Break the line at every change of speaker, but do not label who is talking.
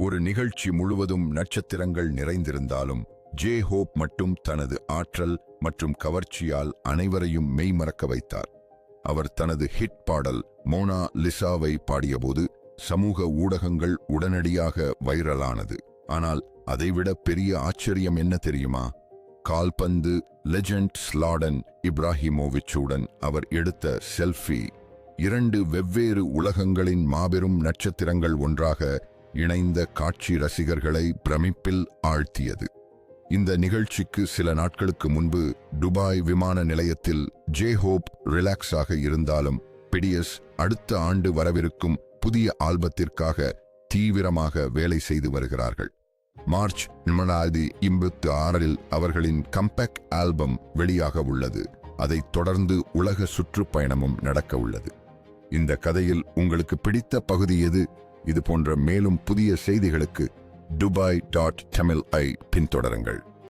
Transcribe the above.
ஒரு நிகழ்ச்சி முழுவதும் நட்சத்திரங்கள் நிறைந்திருந்தாலும் ஜே ஹோப் மட்டும் தனது ஆற்றல் மற்றும் கவர்ச்சியால் அனைவரையும் மெய்மறக்க வைத்தார். அவர் தனது ஹிட் பாடல் மோனா லிசாவை பாடியபோது சமூக ஊடகங்கள் உடனடியாக வைரலானது. ஆனால் அதைவிட பெரிய ஆச்சரியம் என்ன தெரியுமா? கால்பந்து லெஜண்ட் ஸ்லாடன் இப்ராஹிமோவிச்சுடன் அவர் எடுத்த செல்ஃபி 2 வெவ்வேறு உலகங்களின் மாபெரும் நட்சத்திரங்கள் ஒன்றாக இணைந்த காட்சி ரசிகர்களை பிரமிப்பில் ஆழ்த்தியது. இந்த நிகழ்ச்சிக்கு சில நாட்களுக்கு முன்பு துபாய் விமான நிலையத்தில் ஜே ஹோப் ரிலாக்ஸாக இருந்தாலும் பிடிஎஸ் அடுத்த ஆண்டு வரவிருக்கும் புதிய ஆல்பத்திற்காக தீவிரமாக வேலை செய்து வருகிறார்கள். மார்ச் 2026 அவர்களின் கம்பேக்ட் ஆல்பம் வெளியாக உள்ளது. அதைத் தொடர்ந்து உலக சுற்றுப்பயணமும் நடக்க உள்ளது. இந்த கதையில் உங்களுக்கு பிடித்த பகுதி எது? இது போன்ற மேலும் புதிய செய்திகளுக்கு dubai.tamil ஐ பின்தொடருங்கள்.